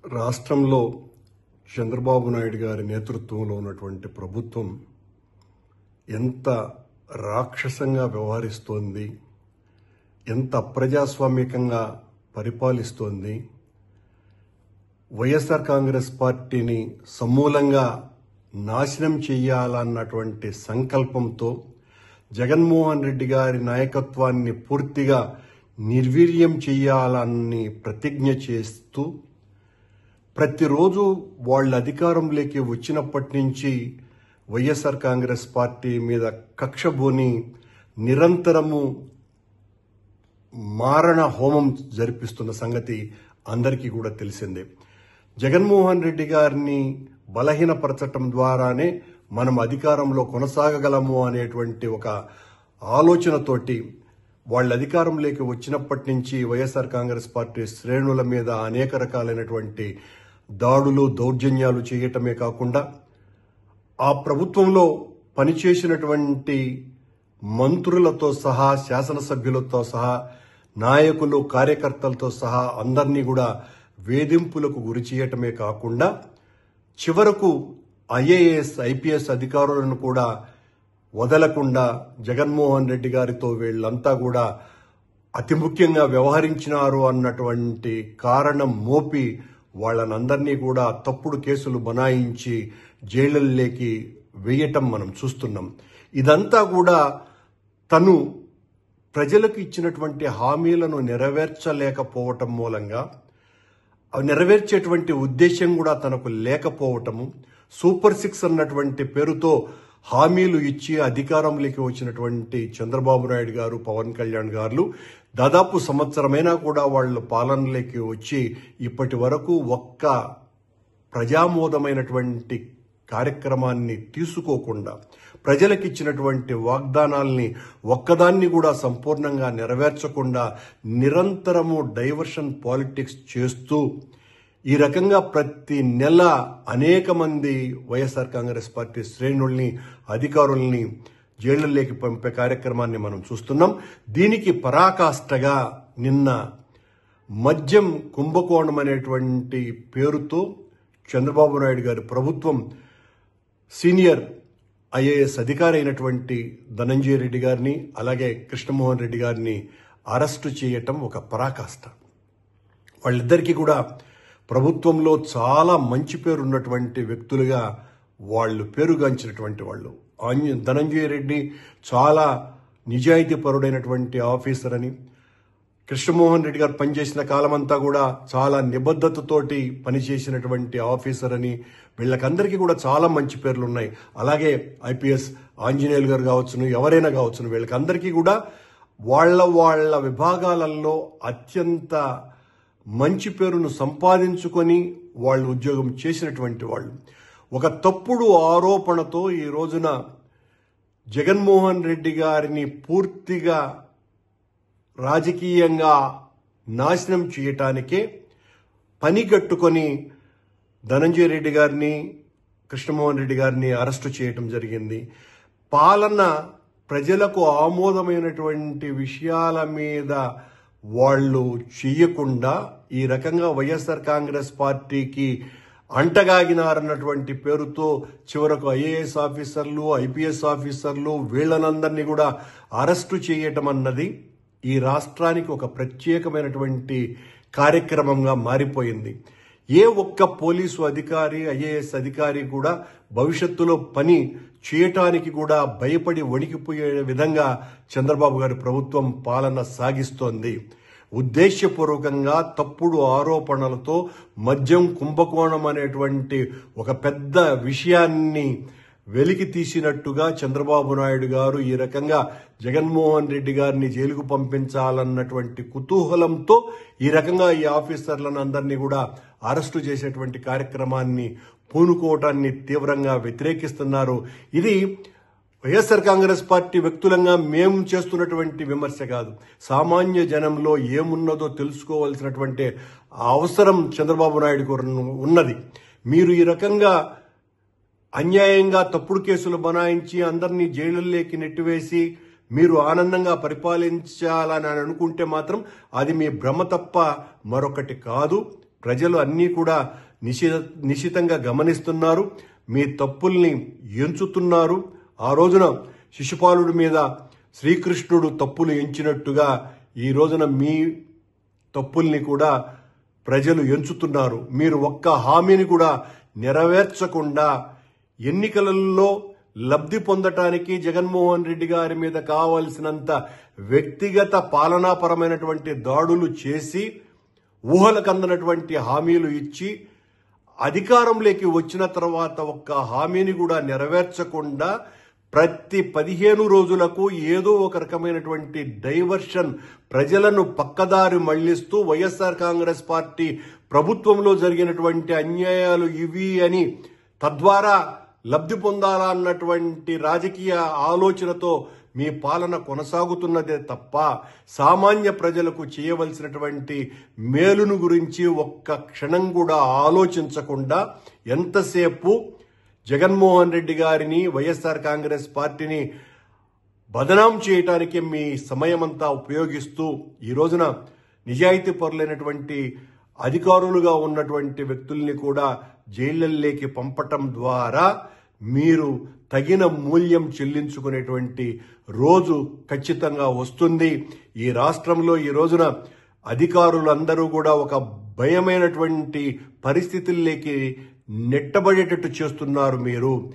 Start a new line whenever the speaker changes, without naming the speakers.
రాష్ట్రంలో చంద్రబాబు నాయుడు గారి నేతృత్వంలో ఉన్నటువంటి ప్రభుత్వం ఎంత రాక్షసంగా వ్యవహరిస్తోంది, ఎంత అప్రజాస్వామికంగా పరిపాలిస్తోంది, వైఎస్ఆర్ కాంగ్రెస్ పార్టీని సమూలంగా నాశనం చేయాలన్నటువంటి సంకల్పంతో జగన్మోహన్ రెడ్డి గారి నాయకత్వాన్ని పూర్తిగా నిర్వీర్యం చేయాలని ప్రతిజ్ఞ చేస్తూ ప్రతిరోజు వాళ్ళ అధికారంలోకి వచ్చినప్పటి నుంచి వైఎస్ఆర్ కాంగ్రెస్ పార్టీ మీద కక్షబోని నిరంతరము మారణ హోమం జరిపిస్తున్న సంగతి అందరికీ కూడా తెలిసిందే. జగన్మోహన్ రెడ్డి గారిని బలహీనపరచటం ద్వారానే మనం అధికారంలో కొనసాగగలము అనేటువంటి ఒక ఆలోచనతోటి వాళ్ళ అధికారంలోకి వచ్చినప్పటి నుంచి వైఎస్ఆర్ కాంగ్రెస్ పార్టీ శ్రేణుల మీద అనేక రకాలైనటువంటి దాడులు దౌర్జన్యాలు చేయటమే కాకుండా ఆ ప్రభుత్వంలో పనిచేసినటువంటి మంత్రులతో సహా శాసనసభ్యులతో సహా నాయకులు కార్యకర్తలతో సహా అందరినీ కూడా వేధింపులకు గురి చేయటమే కాకుండా చివరకు ఐఏఎస్ ఐపీఎస్ అధికారులను కూడా వదలకుండా జగన్మోహన్ రెడ్డి గారితో వీళ్ళంతా కూడా అతి ముఖ్యంగా వ్యవహరించినారు అన్నటువంటి కారణం మోపి వాళ్ళనందరినీ కూడా తప్పుడు కేసులు బనాయించి జైళ్లలోకి వేయటం మనం చూస్తున్నాం. ఇదంతా కూడా తను ప్రజలకు ఇచ్చినటువంటి హామీలను నెరవేర్చలేకపోవటం మూలంగా నెరవేర్చేటువంటి ఉద్దేశం కూడా తనకు లేకపోవటము, సూపర్ 6 అన్నటువంటి పేరుతో హామీలు ఇచ్చి అధికారంలోకి వచ్చినటువంటి చంద్రబాబు నాయుడు గారు, పవన్ కళ్యాణ్ గారు దాదాపు సంవత్సరమైనా కూడా వాళ్ళు పాలనలోకి వచ్చి ఇప్పటి వరకు ఒక్క ప్రజామోదమైనటువంటి కార్యక్రమాన్ని తీసుకోకుండా ప్రజలకు ఇచ్చినటువంటి వాగ్దానాల్ని ఒక్కదాన్ని కూడా సంపూర్ణంగా నెరవేర్చకుండా నిరంతరము డైవర్షన్ పాలిటిక్స్ చేస్తూ ఈ రకంగా ప్రతి నెల అనేక మంది వైఎస్ఆర్ కాంగ్రెస్ పార్టీ శ్రేణుల్ని అధికారుల్ని జైళ్లలోకి పంపే కార్యక్రమాన్ని మనం చూస్తున్నాం. దీనికి పరాకాష్ఠగా నిన్న మద్యం కుంభకోణం అనేటువంటి పేరుతో చంద్రబాబు నాయుడు గారి ప్రభుత్వం సీనియర్ ఐఏఎస్ అధికారి అయినటువంటి ధనంజయ రెడ్డి గారిని అలాగే కృష్ణమోహన్ రెడ్డి గారిని అరెస్టు చేయటం ఒక పరాకాష్ఠ. వాళ్ళిద్దరికీ కూడా ప్రభుత్వంలో చాలా మంచి పేరు ఉన్నటువంటి వ్యక్తులుగా వాళ్ళు పేరుగాంచినటువంటి వాళ్ళు. ధనంజయ రెడ్డి చాలా నిజాయితీ పరుడైనటువంటి ఆఫీసర్ అని, కృష్ణమోహన్ రెడ్డి గారు పనిచేసిన కాలమంతా కూడా చాలా నిబద్ధతతోటి పనిచేసినటువంటి ఆఫీసర్ అని వీళ్ళకందరికీ కూడా చాలా మంచి పేర్లు ఉన్నాయి. అలాగే ఐపీఎస్ ఆంజనేయులు గారు కావచ్చును, ఎవరైనా కావచ్చును, వీళ్ళకందరికీ కూడా వాళ్ళ విభాగాలలో అత్యంత మంచి పేరును సంపాదించుకొని వాళ్ళు ఉద్యోగం చేసినటువంటి వాళ్ళు. ఒక తప్పుడు ఆరోపణతో ఈ రోజున జగన్మోహన్ రెడ్డి గారిని పూర్తిగా రాజకీయంగా నాశనం చేయటానికే పనిగట్టుకొని ధనంజయ రెడ్డి గారిని కృష్ణమోహన్ రెడ్డి గారిని అరెస్టు చేయటం జరిగింది. పాలన ప్రజలకు ఆమోదమైనటువంటి విషయాల మీద వాళ్ళు చేయకుండా ఈ రకంగా వైఎస్ఆర్ కాంగ్రెస్ పార్టీకి అంటగాగినారన్నటువంటి పేరుతో చివరకు ఐఏఎస్ ఆఫీసర్లు ఐపీఎస్ ఆఫీసర్లు వీళ్ళనందరినీ కూడా అరెస్టు చేయటం అన్నది ఈ రాష్ట్రానికి ఒక ప్రత్యేకమైనటువంటి కార్యక్రమంగా మారిపోయింది. ఏ ఒక్క పోలీసు అధికారి ఐఏఎస్ అధికారి కూడా భవిష్యత్తులో పని చేయటానికి కూడా భయపడి వణికిపోయే విధంగా చంద్రబాబు గారి ప్రభుత్వం పాలన సాగిస్తోంది. ఉద్దేశపూర్వకంగా తప్పుడు ఆరోపణలతో మద్యం కుంభకోణం అనేటువంటి ఒక పెద్ద విషయాన్ని వెలికి తీసినట్టుగా చంద్రబాబు నాయుడు గారు ఈ రకంగా జగన్మోహన్ రెడ్డి గారిని జైలుకు పంపించాలన్నటువంటి కుతూహలంతో ఈ రకంగా ఈ ఆఫీసర్లను అందరినీ కూడా అరెస్టు చేసేటువంటి కార్యక్రమాన్ని పూనుకోవటాన్ని తీవ్రంగా వ్యతిరేకిస్తున్నారు. ఇది వైఎస్ఆర్ కాంగ్రెస్ పార్టీ వ్యక్తులంగా మేము చేస్తున్నటువంటి విమర్శ కాదు. సామాన్య జనంలో ఏమున్నదో తెలుసుకోవాల్సినటువంటి అవసరం చంద్రబాబు నాయుడు ఉన్నది. మీరు ఈ రకంగా అన్యాయంగా తప్పుడు కేసులు బనాయించి అందరినీ జైలుల్లోకి నెట్టివేసి మీరు ఆనందంగా పరిపాలించాలని అనుకుంటే మాత్రం అది మీ భ్రమ తప్ప మరొకటి కాదు. ప్రజలు అన్నీ కూడా నిశితంగా గమనిస్తున్నారు. మీ తప్పుల్ని ఎంచుతున్నారు. ఆ రోజున శిశుపాలుడి మీద శ్రీకృష్ణుడు తప్పులు ఎంచినట్టుగా ఈ రోజున మీ తప్పుల్ని కూడా ప్రజలు ఎంచుతున్నారు. మీరు ఒక్క హామీని కూడా నెరవేర్చకుండా ఎన్నికలలో లబ్ధి పొందటానికి జగన్మోహన్ రెడ్డి గారి మీద కావలసినంత వ్యక్తిగత పాలనాపరమైనటువంటి దాడులు చేసి ఊహలకు అందనటువంటి హామీలు ఇచ్చి అధికారంలోకి వచ్చిన తర్వాత ఒక్క హామీని కూడా నెరవేర్చకుండా ప్రతి 15 రోజులకు ఏదో ఒక రకమైనటువంటి డైవర్షన్, ప్రజలను పక్కదారి మళ్లిస్తూ వైఎస్ఆర్ కాంగ్రెస్ పార్టీ ప్రభుత్వంలో జరిగినటువంటి అన్యాయాలు ఇవి అని తద్వారా లబ్ధి పొందాలన్నటువంటి రాజకీయ ఆలోచనతో మీ పాలన కొనసాగుతున్నదే తప్ప సామాన్య ప్రజలకు చేయవలసినటువంటి మేలును గురించి ఒక్క క్షణం కూడా ఆలోచించకుండా ఎంతసేపు జగన్మోహన్ రెడ్డి గారిని, వైఎస్ఆర్ కాంగ్రెస్ పార్టీని బదనాం చేయటానికి మీ సమయమంతా ఉపయోగిస్తూ ఈ రోజున నిజాయితీ పరులైనటువంటి అధికారులుగా ఉన్నటువంటి వ్యక్తుల్ని కూడా జైళ్లలోకి పంపటం ద్వారా మీరు తగిన మూల్యం చెల్లించుకునేటువంటి రోజు ఖచ్చితంగా వస్తుంది. ఈ రాష్ట్రంలో ఈ రోజున అధికారులందరూ కూడా ఒక భయమైనటువంటి పరిస్థితుల్లోకి నెట్టబడేటట్టు చేస్తున్నారు మీరు.